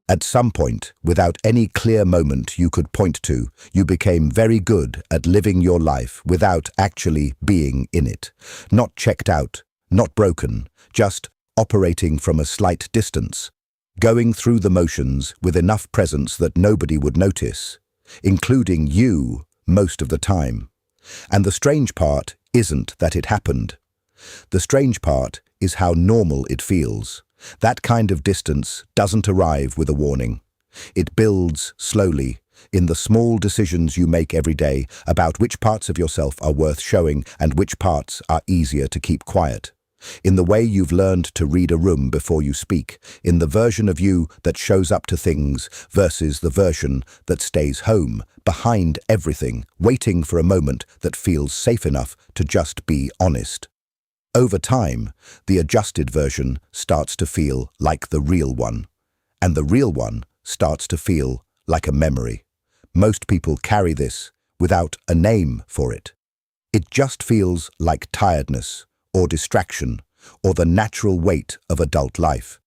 At some point, without any clear moment you could point to, you became very good at living your life without actually being in it. Not checked out, not broken, just operating from a slight distance. Going through the motions with enough presence that nobody would notice, including you most of the time. And the strange part isn't that it happened. The strange part is how normal it feels. That kind of distance doesn't arrive with a warning. It builds slowly, in the small decisions you make every day about which parts of yourself are worth showing and which parts are easier to keep quiet. In the way you've learned to read a room before you speak, in the version of you that shows up to things versus the version that stays home, behind everything, waiting for a moment that feels safe enough to just be honest. Over time, the adjusted version starts to feel like the real one, and the real one starts to feel like a memory. Most people carry this without a name for it. It just feels like tiredness, or distraction, or the natural weight of adult life.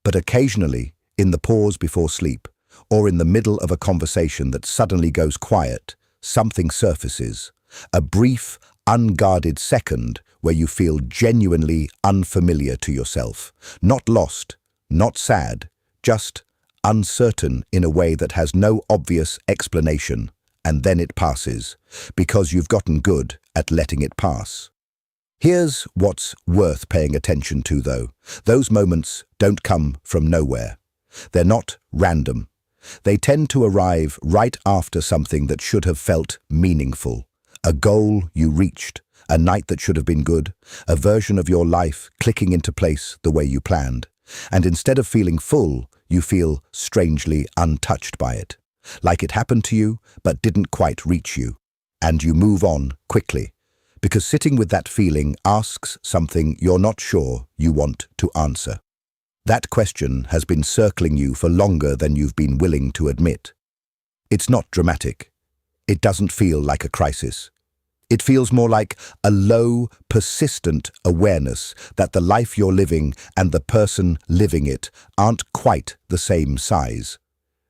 But occasionally, in the pause before sleep, or in the middle of a conversation that suddenly goes quiet, something surfaces. A brief, unguarded second where you feel genuinely unfamiliar to yourself. Not lost, not sad, just uncertain in a way that has no obvious explanation, and then it passes, because you've gotten good at letting it pass. Here's what's worth paying attention to, though. Those moments don't come from nowhere. They're not random. They tend to arrive right after something that should have felt meaningful. A goal you reached, a night that should have been good, a version of your life clicking into place the way you planned. And instead of feeling full, you feel strangely untouched by it. Like it happened to you, but didn't quite reach you. And you move on quickly. Because sitting with that feeling asks something you're not sure you want to answer. That question has been circling you for longer than you've been willing to admit. It's not dramatic. It doesn't feel like a crisis. It feels more like a low, persistent awareness that the life you're living and the person living it aren't quite the same size.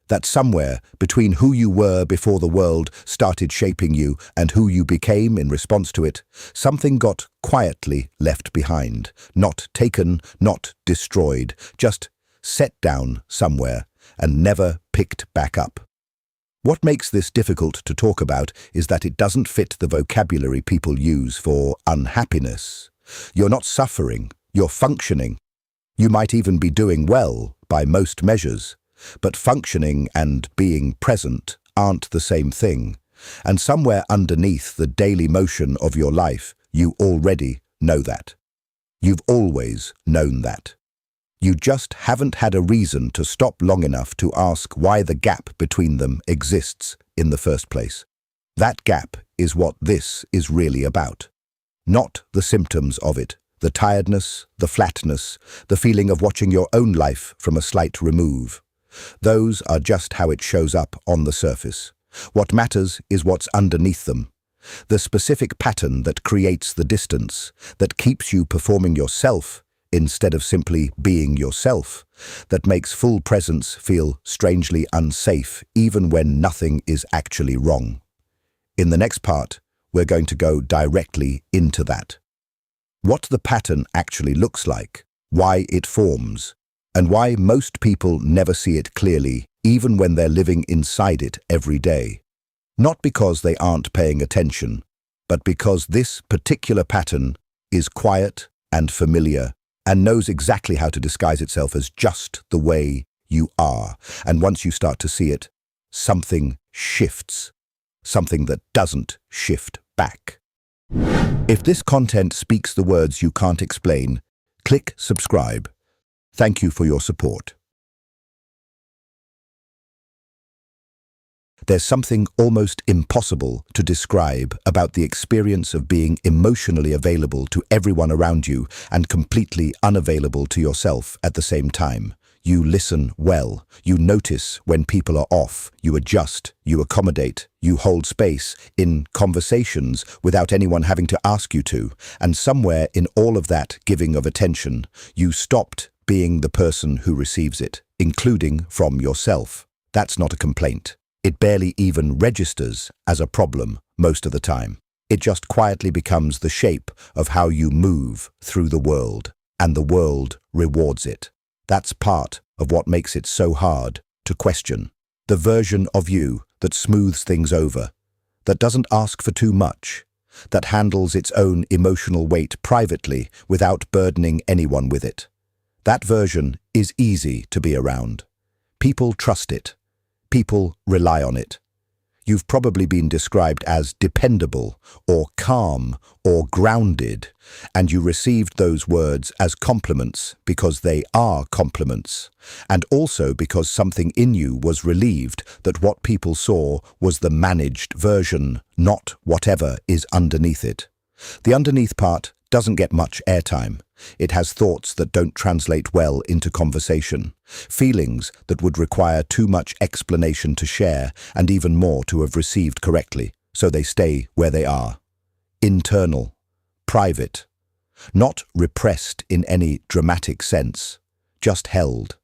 That somewhere between who you were before the world started shaping you and who you became in response to it, something got quietly left behind. Not taken, not destroyed, just set down somewhere and never picked back up. What makes this difficult to talk about is that it doesn't fit the vocabulary people use for unhappiness. You're not suffering, you're functioning. You might even be doing well by most measures. But functioning and being present aren't the same thing. And somewhere underneath the daily motion of your life, you already know that. You've always known that. You just haven't had a reason to stop long enough to ask why the gap between them exists in the first place. That gap is what this is really about. Not the symptoms of it, the tiredness, the flatness, the feeling of watching your own life from a slight remove. Those are just how it shows up on the surface. What matters is what's underneath them. The specific pattern that creates the distance, that keeps you performing yourself instead of simply being yourself, that makes full presence feel strangely unsafe even when nothing is actually wrong. In the next part, we're going to go directly into that. What the pattern actually looks like, why it forms, and why most people never see it clearly, even when they're living inside it every day. Not because they aren't paying attention, but because this particular pattern is quiet and familiar and knows exactly how to disguise itself as just the way you are. And once you start to see it, something shifts, something that doesn't shift back. If this content speaks the words you can't explain, click subscribe. Thank you for your support. There's something almost impossible to describe about the experience of being emotionally available to everyone around you and completely unavailable to yourself at the same time. You listen well, you notice when people are off, you adjust, you accommodate, you hold space in conversations without anyone having to ask you to, and somewhere in all of that giving of attention, you stopped being the person who receives it, including from yourself. That's not a complaint. It barely even registers as a problem most of the time. It just quietly becomes the shape of how you move through the world, and the world rewards it. That's part of what makes it so hard to question. The version of you that smooths things over, that doesn't ask for too much, that handles its own emotional weight privately without burdening anyone with it. That version is easy to be around. People trust it. People rely on it. You've probably been described as dependable or calm or grounded, and you received those words as compliments because they are compliments, and also because something in you was relieved that what people saw was the managed version, not whatever is underneath it. The underneath part doesn't get much airtime. It has thoughts that don't translate well into conversation, feelings that would require too much explanation to share and even more to have received correctly, so they stay where they are. Internal, private, not repressed in any dramatic sense, just held,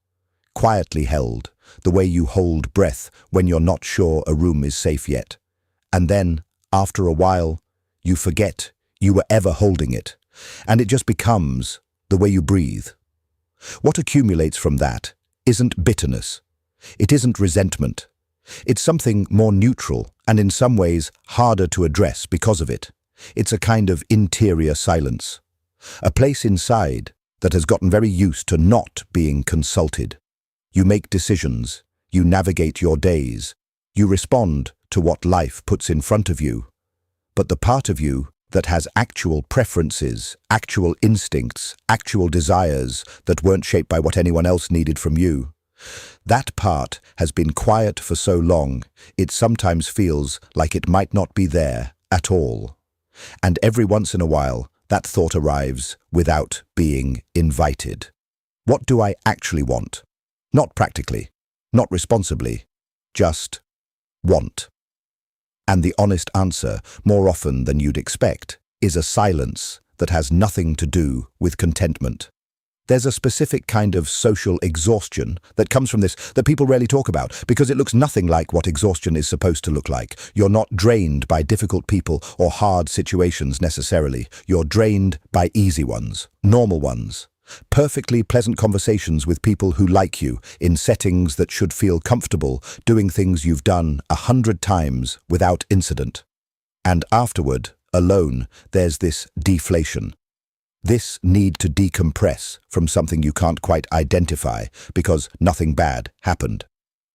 quietly held, the way you hold breath when you're not sure a room is safe yet. And then, after a while, you forget you were ever holding it, and it just becomes the way you breathe. What accumulates from that isn't bitterness. It isn't resentment. It's something more neutral and in some ways harder to address because of it. It's a kind of interior silence, a place inside that has gotten very used to not being consulted. You make decisions, you navigate your days, you respond to what life puts in front of you. But the part of you that has actual preferences, actual instincts, actual desires that weren't shaped by what anyone else needed from you, that part has been quiet for so long, it sometimes feels like it might not be there at all. And every once in a while, that thought arrives without being invited. What do I actually want? Not practically, not responsibly, just want. And the honest answer, more often than you'd expect, is a silence that has nothing to do with contentment. There's a specific kind of social exhaustion that comes from this that people rarely talk about because it looks nothing like what exhaustion is supposed to look like. You're not drained by difficult people or hard situations necessarily. You're drained by easy ones, normal ones. Perfectly pleasant conversations with people who like you in settings that should feel comfortable, doing things you've done 100 times without incident. And afterward, alone, there's this deflation. This need to decompress from something you can't quite identify because nothing bad happened.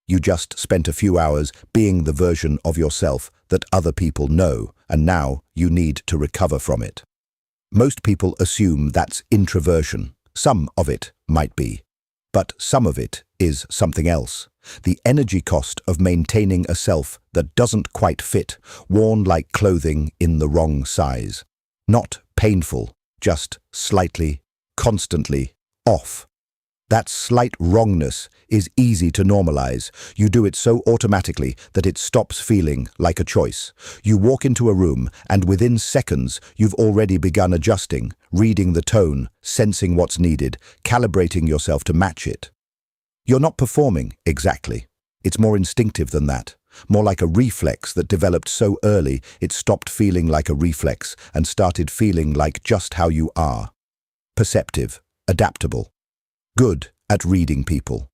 You just spent a few hours being the version of yourself that other people know, and now you need to recover from it. Most people assume that's introversion. Some of it might be, but some of it is something else. The energy cost of maintaining a self that doesn't quite fit, worn like clothing in the wrong size. Not painful, just slightly, constantly off. That slight wrongness is easy to normalize. You do it so automatically that it stops feeling like a choice. You walk into a room and within seconds you've already begun adjusting, reading the tone, sensing what's needed, calibrating yourself to match it. You're not performing exactly. It's more instinctive than that. More like a reflex that developed so early it stopped feeling like a reflex and started feeling like just how you are. Perceptive, adaptable. Good at reading people.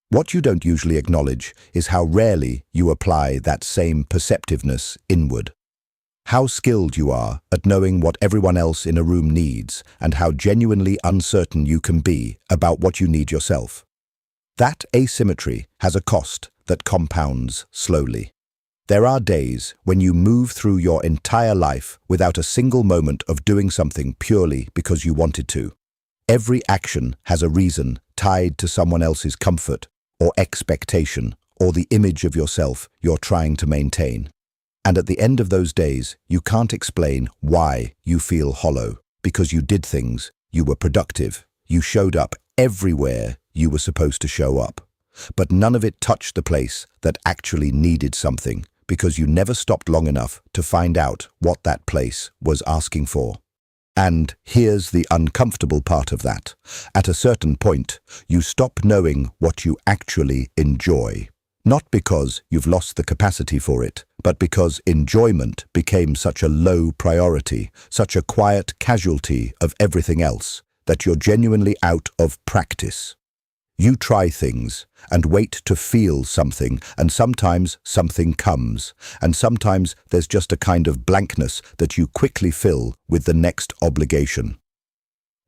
What you don't usually acknowledge is how rarely you apply that same perceptiveness inward. How skilled you are at knowing what everyone else in a room needs and how genuinely uncertain you can be about what you need yourself. That asymmetry has a cost that compounds slowly. There are days when you move through your entire life without a single moment of doing something purely because you wanted to. Every action has a reason tied to someone else's comfort or expectation or the image of yourself you're trying to maintain. And at the end of those days, you can't explain why you feel hollow, because you did things, you were productive, you showed up everywhere you were supposed to show up. But none of it touched the place that actually needed something, because you never stopped long enough to find out what that place was asking for. And here's the uncomfortable part of that. At a certain point, you stop knowing what you actually enjoy. Not because you've lost the capacity for it, but because enjoyment became such a low priority, such a quiet casualty of everything else, that you're genuinely out of practice. You try things and wait to feel something, and sometimes something comes, and sometimes there's just a kind of blankness that you quickly fill with the next obligation.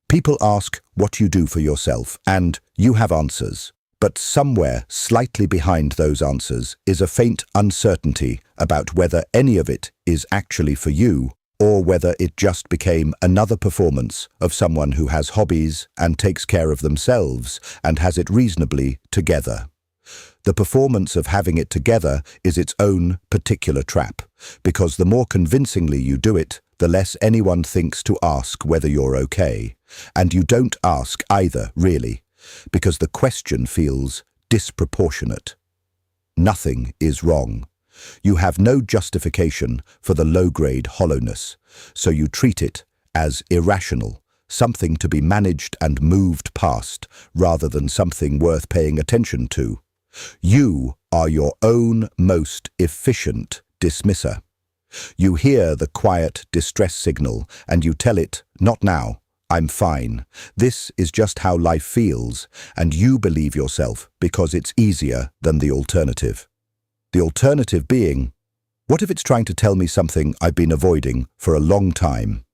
People ask what you do for yourself, and you have answers. But somewhere slightly behind those answers is a faint uncertainty about whether any of it is actually for you, or whether it just became another performance of someone who has hobbies and takes care of themselves and has it reasonably together. The performance of having it together is its own particular trap, because the more convincingly you do it, the less anyone thinks to ask whether you're okay. And you don't ask either, really, because the question feels disproportionate. Nothing is wrong. You have no justification for the low-grade hollowness, so you treat it as irrational, something to be managed and moved past, rather than something worth paying attention to. You are your own most efficient dismisser. You hear the quiet distress signal, and you tell it, "Not now. I'm fine. This is just how life feels," and you believe yourself because it's easier than the alternative. The alternative being, what if it's trying to tell me something I've been avoiding for a long time?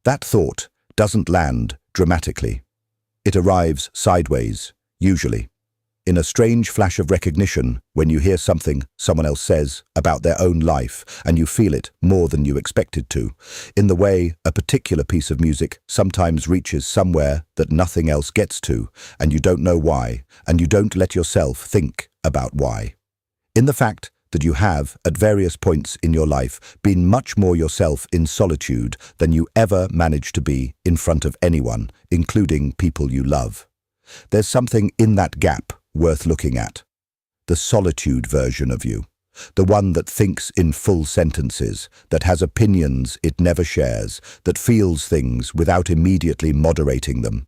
That thought doesn't land dramatically. It arrives sideways, usually, in a strange flash of recognition when you hear something someone else says about their own life and you feel it more than you expected to, in the way a particular piece of music sometimes reaches somewhere that nothing else gets to, and you don't know why, and you don't let yourself think about why. In the fact that you have, at various points in your life, been much more yourself in solitude than you ever managed to be in front of anyone, including people you love. There's something in that gap worth looking at. The solitude version of you. The one that thinks in full sentences, that has opinions it never shares, that feels things without immediately moderating them.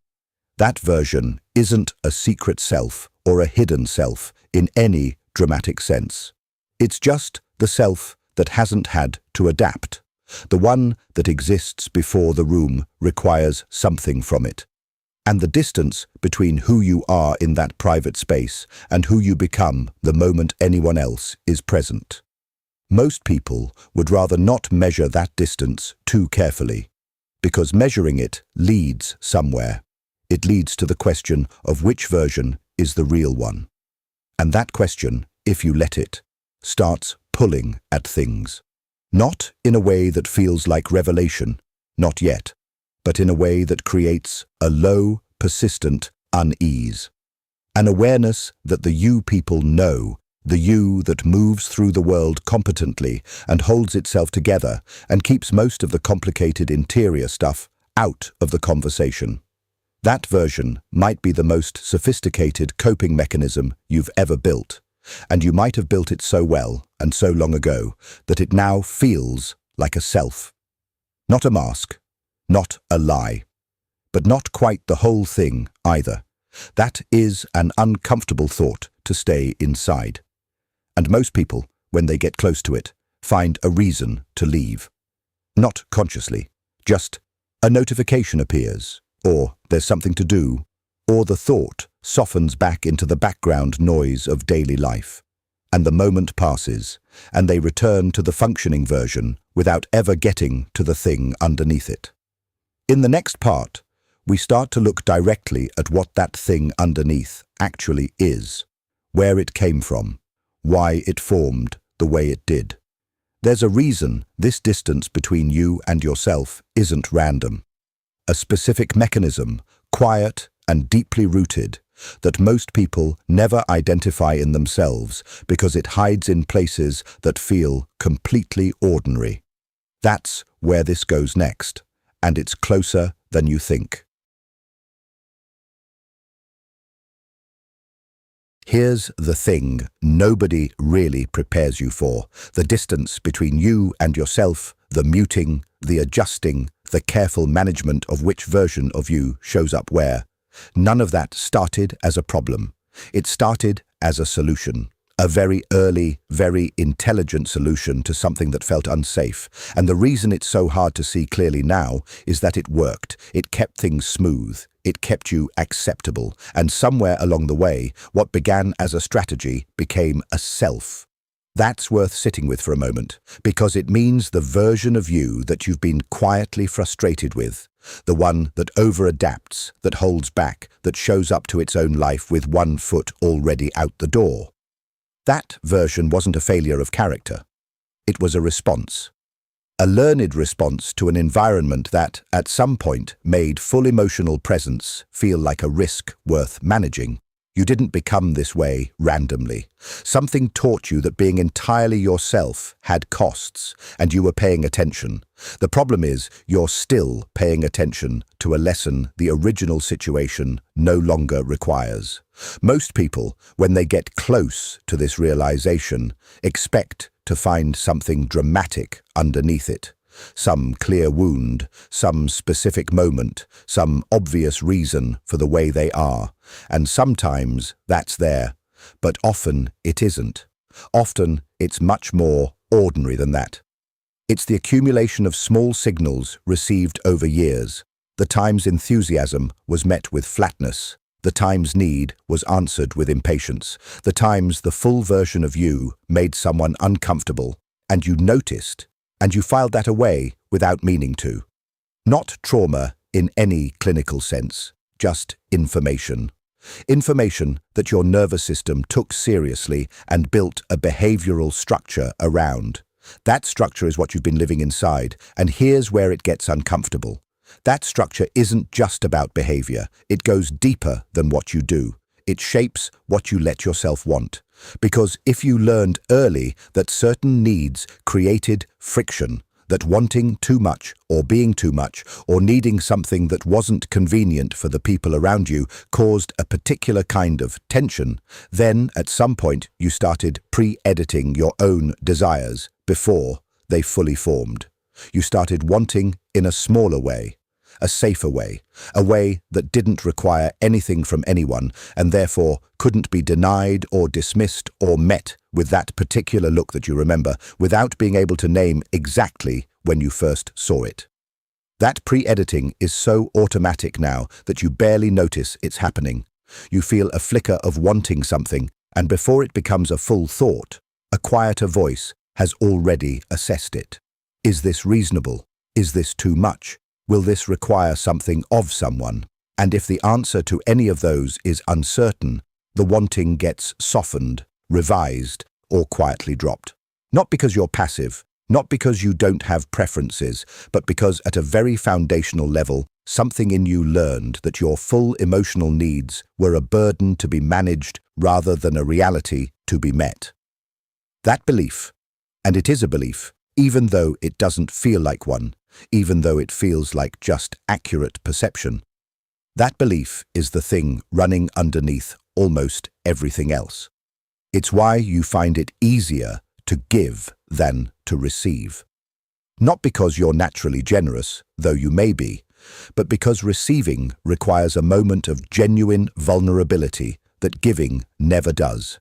That version isn't a secret self or a hidden self in any dramatic sense. It's just the self that hasn't had to adapt, the one that exists before the room requires something from it. And the distance between who you are in that private space and who you become the moment anyone else is present. Most people would rather not measure that distance too carefully, because measuring it leads somewhere. It leads to the question of which version is the real one. And that question, if you let it, starts pulling at things. Not in a way that feels like revelation, not yet, but in a way that creates a low, persistent unease. An awareness that the you people know, the you that moves through the world competently and holds itself together and keeps most of the complicated interior stuff out of the conversation. That version might be the most sophisticated coping mechanism you've ever built, and you might have built it so well and so long ago that it now feels like a self. Not a mask, not a lie, but not quite the whole thing either. That is an uncomfortable thought to stay inside. And most people, when they get close to it, find a reason to leave. Not consciously, just a notification appears, or there's something to do, or the thought softens back into the background noise of daily life. And the moment passes, and they return to the functioning version without ever getting to the thing underneath it. In the next part, we start to look directly at what that thing underneath actually is, where it came from, why it formed the way it did. There's a reason this distance between you and yourself isn't random. A specific mechanism, quiet and deeply rooted, that most people never identify in themselves because it hides in places that feel completely ordinary. That's where this goes next, and it's closer than you think. Here's the thing nobody really prepares you for, the distance between you and yourself, the muting, the adjusting, the careful management of which version of you shows up where. None of that started as a problem. It started as a solution. A very early, very intelligent solution to something that felt unsafe. And the reason it's so hard to see clearly now is that it worked. It kept things smooth. It kept you acceptable. And somewhere along the way, what began as a strategy became a self. That's worth sitting with for a moment, because it means the version of you that you've been quietly frustrated with, the one that over-adapts, that holds back, that shows up to its own life with one foot already out the door. That version wasn't a failure of character. It was a response. A learned response to an environment that, at some point, made full emotional presence feel like a risk worth managing. You didn't become this way randomly. Something taught you that being entirely yourself had costs, and you were paying attention. The problem is, you're still paying attention to a lesson the original situation no longer requires. Most people, when they get close to this realization, expect to find something dramatic underneath it. Some clear wound, some specific moment, some obvious reason for the way they are. And sometimes that's there, but often it isn't. Often it's much more ordinary than that. It's the accumulation of small signals received over years. The times enthusiasm was met with flatness. The times need was answered with impatience. The times the full version of you made someone uncomfortable, and you noticed, and you filed that away without meaning to. Not trauma in any clinical sense, just information. Information that your nervous system took seriously and built a behavioral structure around. That structure is what you've been living inside, and here's where it gets uncomfortable. That structure isn't just about behavior. It goes deeper than what you do. It shapes what you let yourself want. Because if you learned early that certain needs created friction, that wanting too much or being too much or needing something that wasn't convenient for the people around you caused a particular kind of tension, then at some point you started pre-editing your own desires before they fully formed. You started wanting in a smaller way, a safer way, a way that didn't require anything from anyone and therefore couldn't be denied or dismissed or met with that particular look that you remember without being able to name exactly when you first saw it. That pre-editing is so automatic now that you barely notice it's happening. You feel a flicker of wanting something, and before it becomes a full thought, a quieter voice has already assessed it. Is this reasonable? Is this too much? Will this require something of someone? And if the answer to any of those is uncertain, the wanting gets softened, revised, or quietly dropped. Not because you're passive, not because you don't have preferences, but because at a very foundational level, something in you learned that your full emotional needs were a burden to be managed rather than a reality to be met. That belief, and it is a belief, even though it doesn't feel like one, even though it feels like just accurate perception. That belief is the thing running underneath almost everything else. It's why you find it easier to give than to receive. Not because you're naturally generous, though you may be, but because receiving requires a moment of genuine vulnerability that giving never does.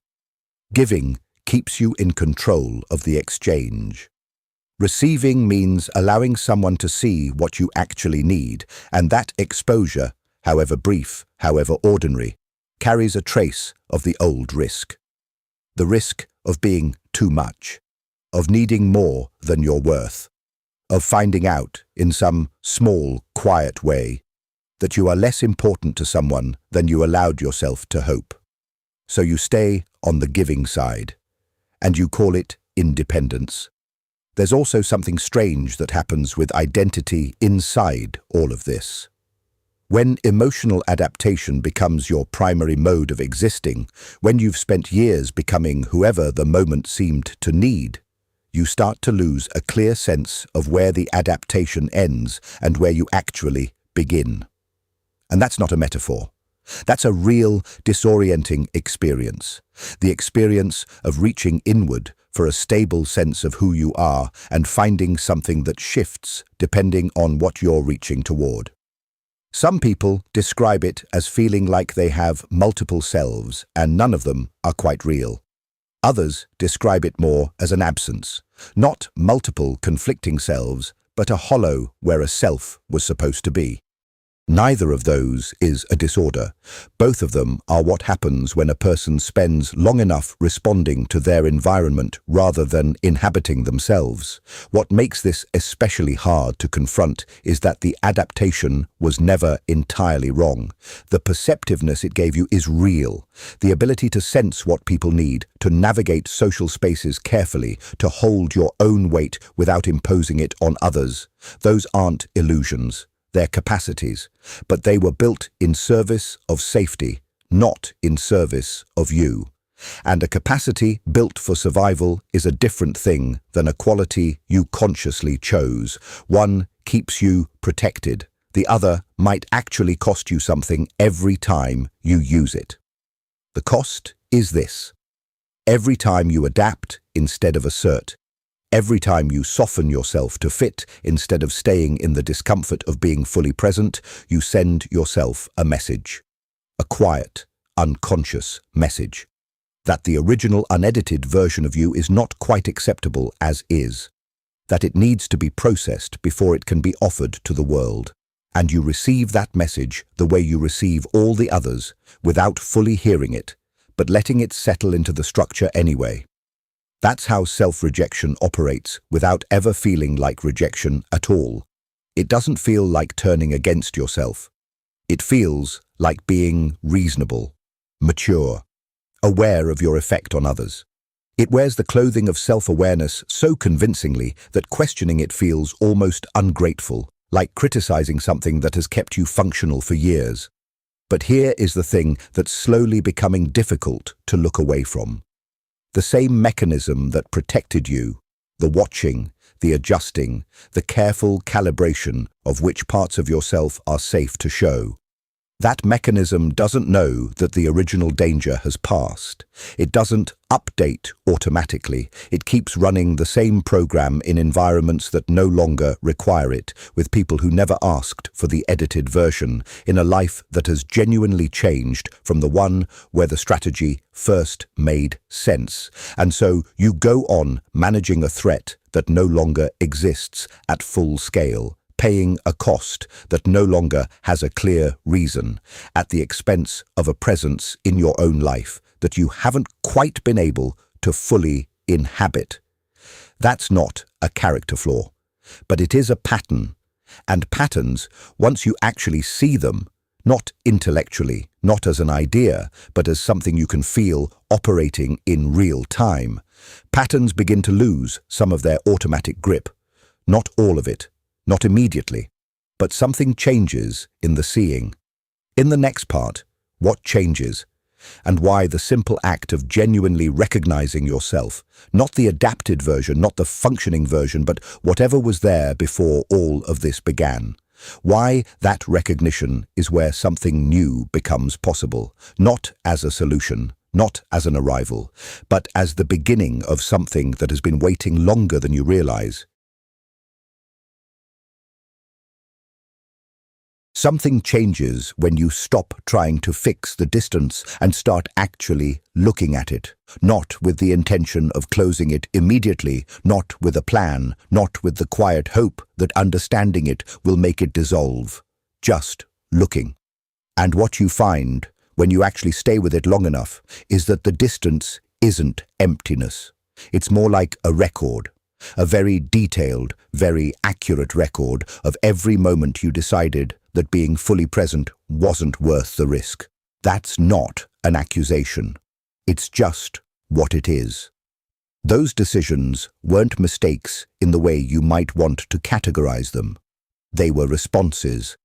Giving keeps you in control of the exchange. Receiving means allowing someone to see what you actually need, and that exposure, however brief, however ordinary, carries a trace of the old risk. The risk of being too much, of needing more than you're worth, of finding out, in some small, quiet way, that you are less important to someone than you allowed yourself to hope. So you stay on the giving side, and you call it independence. There's also something strange that happens with identity inside all of this. When emotional adaptation becomes your primary mode of existing, when you've spent years becoming whoever the moment seemed to need, you start to lose a clear sense of where the adaptation ends and where you actually begin. And that's not a metaphor. That's a real, disorienting experience. The experience of reaching inward for a stable sense of who you are and finding something that shifts depending on what you're reaching toward. Some people describe it as feeling like they have multiple selves and none of them are quite real. Others describe it more as an absence, not multiple conflicting selves, but a hollow where a self was supposed to be. Neither of those is a disorder. Both of them are what happens when a person spends long enough responding to their environment rather than inhabiting themselves. What makes this especially hard to confront is that the adaptation was never entirely wrong. The perceptiveness it gave you is real. The ability to sense what people need, to navigate social spaces carefully, to hold your own weight without imposing it on others. Those aren't illusions. Their capacities, but they were built in service of safety, not in service of you. And a capacity built for survival is a different thing than a quality you consciously chose. One keeps you protected. The other might actually cost you something every time you use it. The cost is this. Every time you adapt instead of assert, every time you soften yourself to fit instead of staying in the discomfort of being fully present, you send yourself a message. A quiet, unconscious message. That the original unedited version of you is not quite acceptable as is. That it needs to be processed before it can be offered to the world. And you receive that message the way you receive all the others, without fully hearing it, but letting it settle into the structure anyway. That's how self-rejection operates without ever feeling like rejection at all. It doesn't feel like turning against yourself. It feels like being reasonable, mature, aware of your effect on others. It wears the clothing of self-awareness so convincingly that questioning it feels almost ungrateful, like criticizing something that has kept you functional for years. But here is the thing that's slowly becoming difficult to look away from. The same mechanism that protected you, the watching, the adjusting, the careful calibration of which parts of yourself are safe to show. That mechanism doesn't know that the original danger has passed. It doesn't update automatically. It keeps running the same program in environments that no longer require it, with people who never asked for the edited version, in a life that has genuinely changed from the one where the strategy first made sense. And so you go on managing a threat that no longer exists at full scale, paying a cost that no longer has a clear reason, at the expense of a presence in your own life that you haven't quite been able to fully inhabit. That's not a character flaw, but it is a pattern. And patterns, once you actually see them, not intellectually, not as an idea, but as something you can feel operating in real time, patterns begin to lose some of their automatic grip. Not all of it. Not immediately, but something changes in the seeing. In the next part, what changes, and why the simple act of genuinely recognizing yourself, not the adapted version, not the functioning version, but whatever was there before all of this began. Why that recognition is where something new becomes possible, not as a solution, not as an arrival, but as the beginning of something that has been waiting longer than you realize. Something changes when you stop trying to fix the distance and start actually looking at it, not with the intention of closing it immediately, not with a plan, not with the quiet hope that understanding it will make it dissolve, just looking. And what you find, when you actually stay with it long enough, is that the distance isn't emptiness. It's more like a record. A very detailed, very accurate record of every moment you decided that being fully present wasn't worth the risk. That's not an accusation. It's just what it is. Those decisions weren't mistakes in the way you might want to categorize them. They were responses,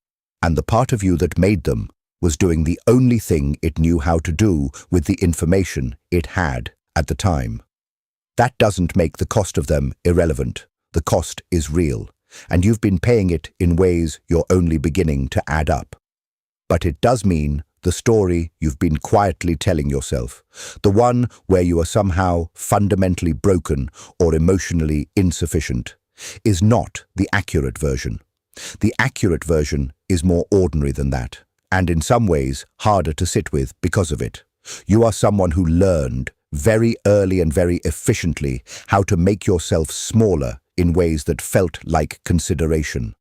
and the part of you that made them was doing the only thing it knew how to do with the information it had at the time. That doesn't make the cost of them irrelevant. The cost is real, and you've been paying it in ways you're only beginning to add up. But it does mean the story you've been quietly telling yourself, the one where you are somehow fundamentally broken or emotionally insufficient, is not the accurate version. The accurate version is more ordinary than that, and in some ways harder to sit with because of it. You are someone who learned very early and very efficiently how to make yourself smaller in ways that felt like consideration,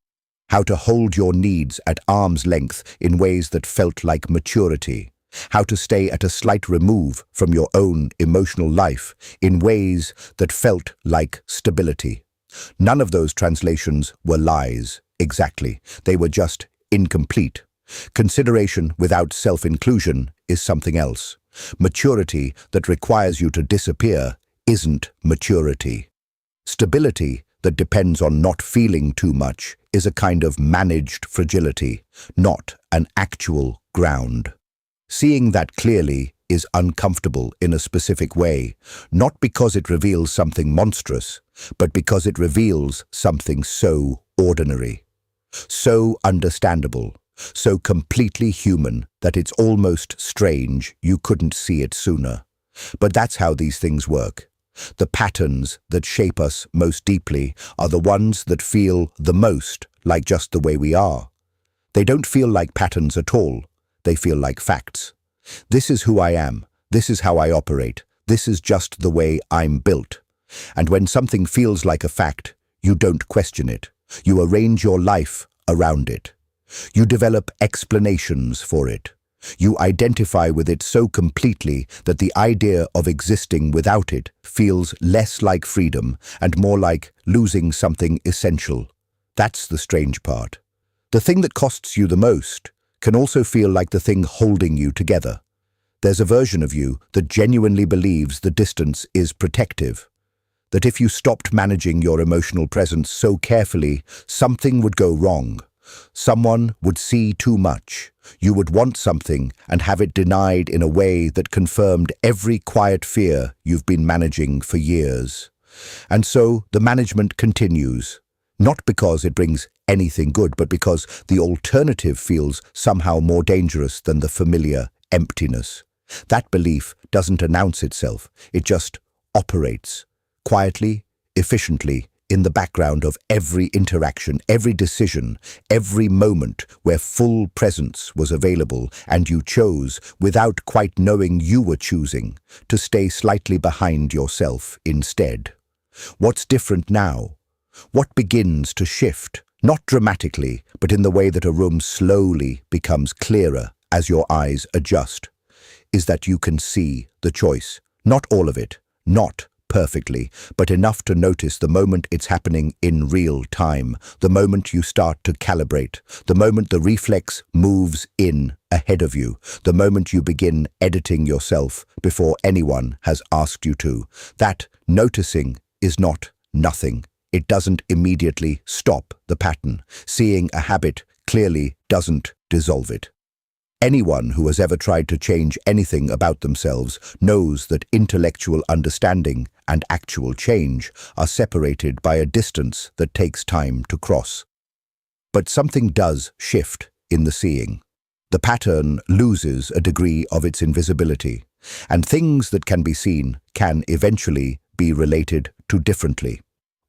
how to hold your needs at arm's length in ways that felt like maturity, how to stay at a slight remove from your own emotional life in ways that felt like stability. None of those translations were lies, exactly. They were just incomplete. Consideration without self-inclusion is something else. Maturity that requires you to disappear isn't maturity. Stability that depends on not feeling too much is a kind of managed fragility, not an actual ground. Seeing that clearly is uncomfortable in a specific way, not because it reveals something monstrous, but because it reveals something so ordinary, so understandable, so completely human that it's almost strange you couldn't see it sooner. But that's how these things work. The patterns that shape us most deeply are the ones that feel the most like just the way we are. They don't feel like patterns at all. They feel like facts. This is who I am. This is how I operate. This is just the way I'm built. And when something feels like a fact, you don't question it. You arrange your life around it. You develop explanations for it. You identify with it so completely that the idea of existing without it feels less like freedom and more like losing something essential. That's the strange part. The thing that costs you the most can also feel like the thing holding you together. There's a version of you that genuinely believes the distance is protective, that if you stopped managing your emotional presence so carefully, something would go wrong. Someone would see too much. You would want something and have it denied in a way that confirmed every quiet fear you've been managing for years. And so the management continues, not because it brings anything good, but because the alternative feels somehow more dangerous than the familiar emptiness. That belief doesn't announce itself. It just operates, quietly, efficiently, in the background of every interaction, every decision, every moment where full presence was available and you chose, without quite knowing you were choosing, to stay slightly behind yourself instead. What's different now? What begins to shift, not dramatically, but in the way that a room slowly becomes clearer as your eyes adjust, is that you can see the choice, not all of it, not perfectly, but enough to notice the moment it's happening in real time, the moment you start to calibrate, the moment the reflex moves in ahead of you, the moment you begin editing yourself before anyone has asked you to. That noticing is not nothing. It doesn't immediately stop the pattern. Seeing a habit clearly doesn't dissolve it. Anyone who has ever tried to change anything about themselves knows that intellectual understanding and actual change are separated by a distance that takes time to cross. But something does shift in the seeing. The pattern loses a degree of its invisibility, and things that can be seen can eventually be related to differently.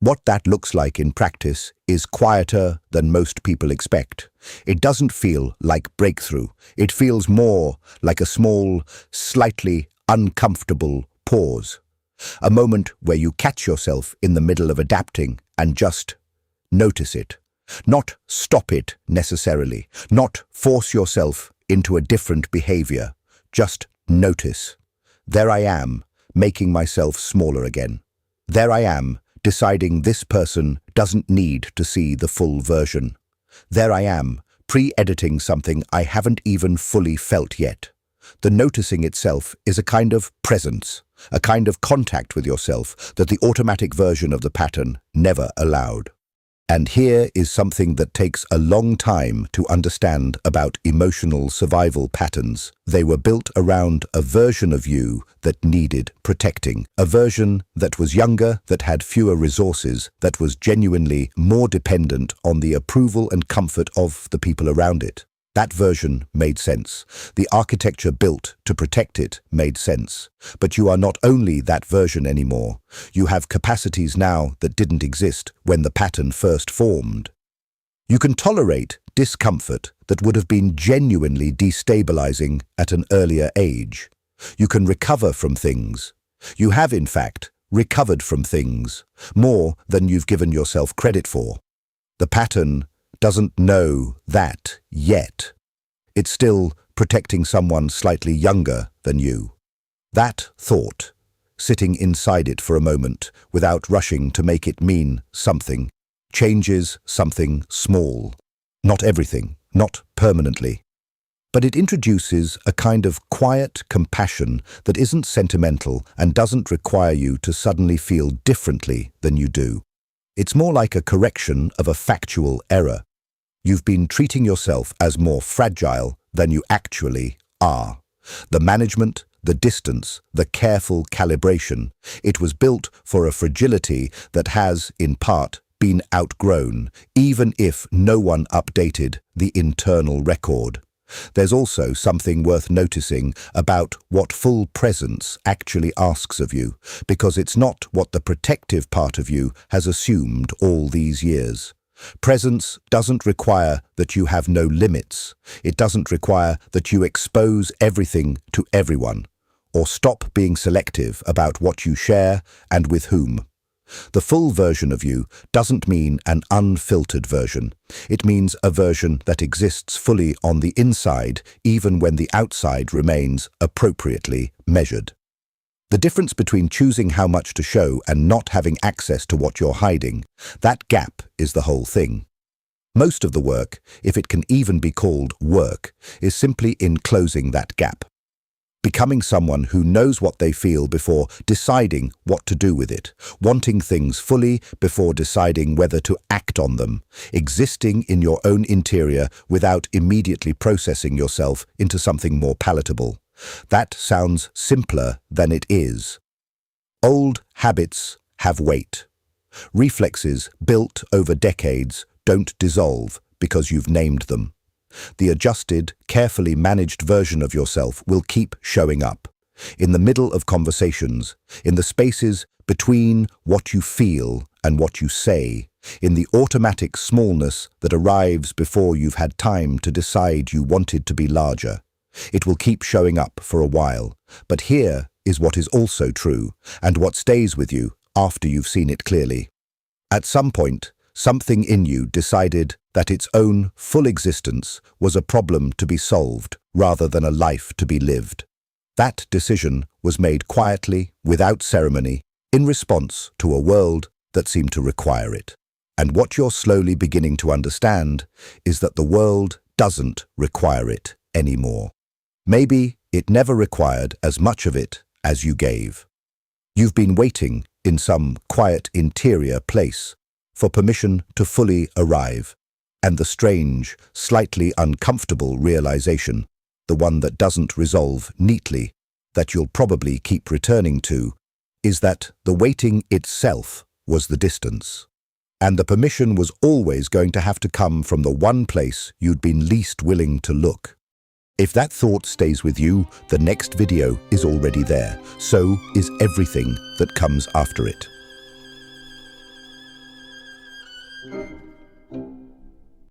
What that looks like in practice is quieter than most people expect. It doesn't feel like breakthrough. It feels more like a small, slightly uncomfortable pause. A moment where you catch yourself in the middle of adapting and just notice it. Not stop it necessarily. Not force yourself into a different behavior. Just notice. There I am, making myself smaller again. There I am, deciding this person doesn't need to see the full version. There I am, pre-editing something I haven't even fully felt yet. The noticing itself is a kind of presence, a kind of contact with yourself that the automatic version of the pattern never allowed. And here is something that takes a long time to understand about emotional survival patterns. They were built around a version of you that needed protecting, a version that was younger, that had fewer resources, that was genuinely more dependent on the approval and comfort of the people around it. That version made sense. The architecture built to protect it made sense. But you are not only that version anymore. You have capacities now that didn't exist when the pattern first formed. You can tolerate discomfort that would have been genuinely destabilizing at an earlier age. You can recover from things. You have, in fact, recovered from things, more than you've given yourself credit for. The pattern doesn't know that yet. It's still protecting someone slightly younger than you. That thought, sitting inside it for a moment without rushing to make it mean something, changes something small. Not everything, not permanently. But it introduces a kind of quiet compassion that isn't sentimental and doesn't require you to suddenly feel differently than you do. It's more like a correction of a factual error. You've been treating yourself as more fragile than you actually are. The management, the distance, the careful calibration, it was built for a fragility that has, in part, been outgrown, even if no one updated the internal record. There's also something worth noticing about what full presence actually asks of you, because it's not what the protective part of you has assumed all these years. Presence doesn't require that you have no limits. It doesn't require that you expose everything to everyone, or stop being selective about what you share and with whom. The full version of you doesn't mean an unfiltered version. It means a version that exists fully on the inside, even when the outside remains appropriately measured. The difference between choosing how much to show and not having access to what you're hiding, that gap is the whole thing. Most of the work, if it can even be called work, is simply in closing that gap. Becoming someone who knows what they feel before deciding what to do with it, wanting things fully before deciding whether to act on them, existing in your own interior without immediately processing yourself into something more palatable. That sounds simpler than it is. Old habits have weight. Reflexes built over decades don't dissolve because you've named them. The adjusted, carefully managed version of yourself will keep showing up. In the middle of conversations, in the spaces between what you feel and what you say, in the automatic smallness that arrives before you've had time to decide you wanted to be larger. It will keep showing up for a while. But here is what is also true, and what stays with you after you've seen it clearly. At some point, something in you decided that its own full existence was a problem to be solved rather than a life to be lived. That decision was made quietly, without ceremony, in response to a world that seemed to require it. And what you're slowly beginning to understand is that the world doesn't require it anymore. Maybe it never required as much of it as you gave. You've been waiting in some quiet interior place for permission to fully arrive, and the strange, slightly uncomfortable realization, the one that doesn't resolve neatly, that you'll probably keep returning to, is that the waiting itself was the distance. And the permission was always going to have to come from the one place you'd been least willing to look. If that thought stays with you, the next video is already there. So is everything that comes after it.